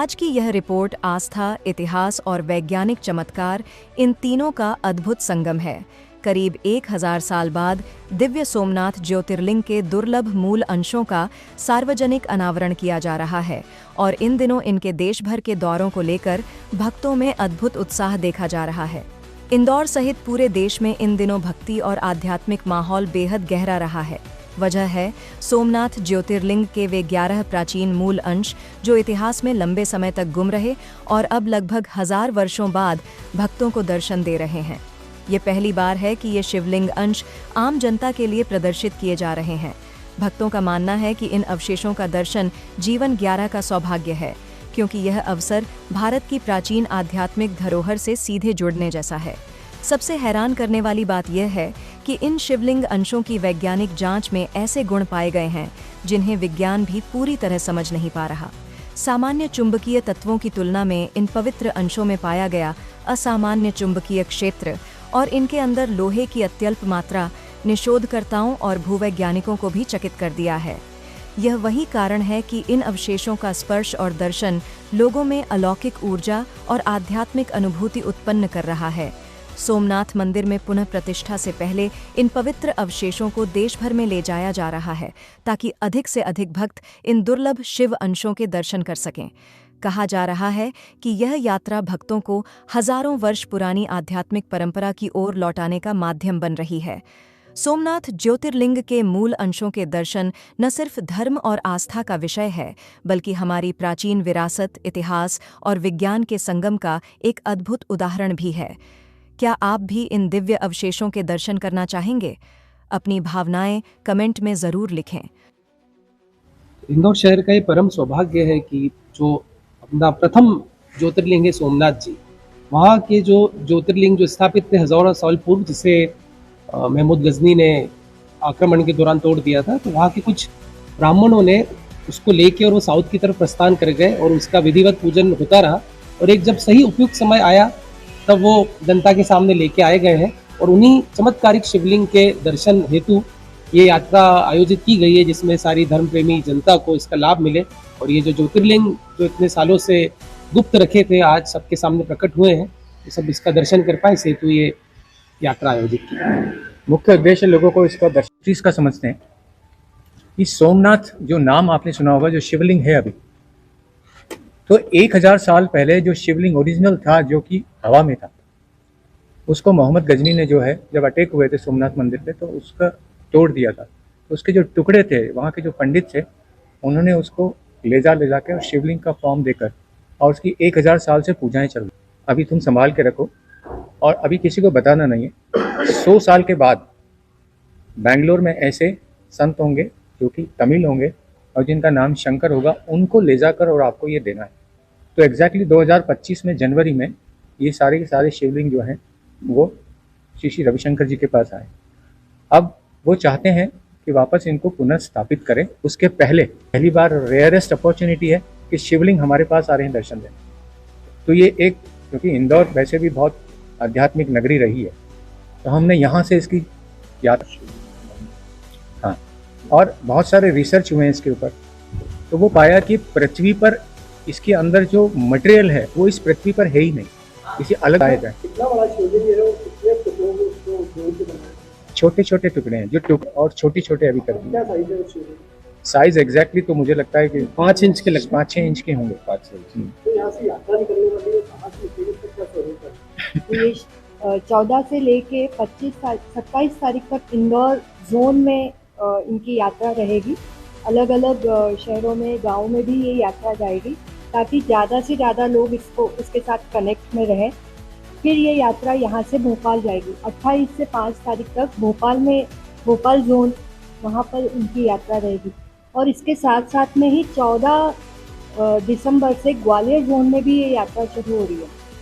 आज की यह रिपोर्ट आस्था, इतिहास और वैज्ञानिक चमत्कार, इन तीनों का अद्भुत संगम है। करीब 1000 साल बाद दिव्य सोमनाथ ज्योतिर्लिंग के दुर्लभ मूल अंशों का सार्वजनिक अनावरण किया जा रहा है और इन दिनों इनके देश भर के दौरों को लेकर भक्तों में अद्भुत उत्साह देखा जा रहा है। इंदौर सहित पूरे देश में इन दिनों भक्ति और आध्यात्मिक माहौल बेहद गहरा रहा है। वजह है सोमनाथ ज्योतिर्लिंग के वे 11 प्राचीन मूल अंश जो इतिहास में लंबे समय तक गुम रहे और अब लगभग 1000 वर्षों बाद भक्तों को दर्शन दे रहे हैं। ये पहली बार है कि ये शिवलिंग अंश आम जनता के लिए प्रदर्शित किए जा रहे हैं। भक्तों का मानना है कि इन अवशेषों का दर्शन जीवन 11 का सौभाग्य है, क्योंकि यह अवसर भारत की प्राचीन आध्यात्मिक धरोहर से सीधे जुड़ने जैसा है। सबसे हैरान करने वाली बात यह है कि इन शिवलिंग अंशों की वैज्ञानिक जांच में ऐसे गुण पाए गए हैं जिन्हें विज्ञान भी पूरी तरह समझ नहीं पा रहा। सामान्य चुंबकीय तत्वों की तुलना में इन पवित्र अंशों में पाया गया असामान्य चुंबकीय क्षेत्र और इनके अंदर लोहे की अत्यल्प मात्रा ने शोधकर्ताओं और भूवैज्ञानिकों को भी चकित कर दिया है। यह वही कारण है कि इन अवशेषों का स्पर्श और दर्शन लोगों में अलौकिक ऊर्जा और आध्यात्मिक अनुभूति उत्पन्न कर रहा है। सोमनाथ मंदिर में पुनः प्रतिष्ठा से पहले इन पवित्र अवशेषों को देश भर में ले जाया जा रहा है ताकि अधिक से अधिक भक्त इन दुर्लभ शिव अंशों के दर्शन कर सकें। कहा जा रहा है कि यह यात्रा भक्तों को हजारों वर्ष पुरानी आध्यात्मिक परंपरा की ओर लौटाने का माध्यम बन रही है। सोमनाथ ज्योतिर्लिंग के मूल अंशों के दर्शन न सिर्फ धर्म और आस्था का विषय है, बल्कि हमारी प्राचीन विरासत, इतिहास और विज्ञान के संगम का एक अद्भुत उदाहरण भी है। क्या आप भी इन दिव्य अवशेषों के दर्शन करना चाहेंगे? अपनी भावनाएं कमेंट में जरूर लिखें। इंदौर शहर का ये परम सौभाग्य है कि जो अपना प्रथम ज्योतिर्लिंग है सोमनाथ जी, वहाँ के जो ज्योतिर्लिंग जो स्थापित थे हजारों साल पूर्व, जिसे महमूद गजनी ने आक्रमण के दौरान तोड़ दिया था, तो वहाँ के कुछ ब्राह्मणों ने उसको लेके और वो साउथ की तरफ प्रस्थान कर गए और उसका विधिवत पूजन होता रहा। और एक जब सही उपयुक्त समय आया तब वो जनता के सामने लेके आए गए हैं और उन्हीं चमत्कारिक शिवलिंग के दर्शन हेतु ये यात्रा आयोजित की गई है, जिसमें सारी धर्म प्रेमी जनता को इसका लाभ मिले और ये जो ज्योतिर्लिंग जो इतने सालों से गुप्त रखे थे आज सबके सामने प्रकट हुए हैं, तो सब इसका दर्शन कर पाए, इस हेतु ये यात्रा आयोजित की। मुख्य उद्देश्य लोगों को इसका दर्शन इसका समझते हैं कि सोमनाथ जो नाम आपने सुना होगा, जो शिवलिंग है अभी, तो 1000 साल पहले जो शिवलिंग ओरिजिनल था जो कि हवा में था, उसको मोहम्मद गजनी ने जो है जब अटैक हुए थे सोमनाथ मंदिर पे तो उसका तोड़ दिया था। तो उसके जो टुकड़े थे, वहाँ के जो पंडित थे, उन्होंने उसको ले जा के और शिवलिंग का फॉर्म देकर और उसकी 1000 साल से पूजाएं चल रही। अभी तुम संभाल के रखो और अभी किसी को बताना नहीं है। 100 साल के बाद बेंगलोर में ऐसे संत होंगे जो कि तमिल होंगे और जिनका नाम शंकर होगा, उनको ले जाकर और आपको ये देना है। तो एग्जैक्टली 2025 में जनवरी में ये सारे के सारे शिवलिंग जो हैं वो श्री रविशंकर जी के पास आए। अब वो चाहते हैं कि वापस इनको पुनः स्थापित करें। उसके पहले पहली बार रेयरेस्ट अपॉर्चुनिटी है कि शिवलिंग हमारे पास आ रहे हैं दर्शन देने। तो ये एक, क्योंकि इंदौर वैसे भी बहुत आध्यात्मिक नगरी रही है, तो हमने यहाँ से इसकी यात्रा, हाँ, और बहुत सारे रिसर्च हुए हैं इसके ऊपर, तो वो पाया कि पृथ्वी पर इसके अंदर जो मटेरियल है वो इस पृथ्वी पर है ही नहीं, किसी अलग आया जाए। कितना बड़ा शिवलिंग है, कितने टुकड़ों में उसको जोड़ के बनाया? छोटे छोटे टुकड़े हैं जो और छोटे छोटे अभी कर दिए। क्या साइज है शिवलिंग? साइज एग्जैक्टली तो मुझे लगता है कि 5 इंच के 5-6 इंच के होंगे। 5 इंच। तो यहाँ से यात्रा निकलने वाली है, कहाँ से निकलेगी, क्या स्वरूप है? ये 14 से लेके 27 तारीख तक इंदौर जोन में इनकी यात्रा रहेगी। अलग अलग शहरों में, गाँव में भी ये यात्रा जाएगी ताकि ज़्यादा से ज़्यादा लोग इसके साथ कनेक्ट में रहें। फिर ये यात्रा यहाँ से भोपाल जाएगी 28 से 5 तारीख तक भोपाल जोन, वहाँ पर उनकी यात्रा रहेगी। और इसके साथ साथ में ही 14 दिसंबर से ग्वालियर जोन में भी ये यात्रा शुरू हो रही है।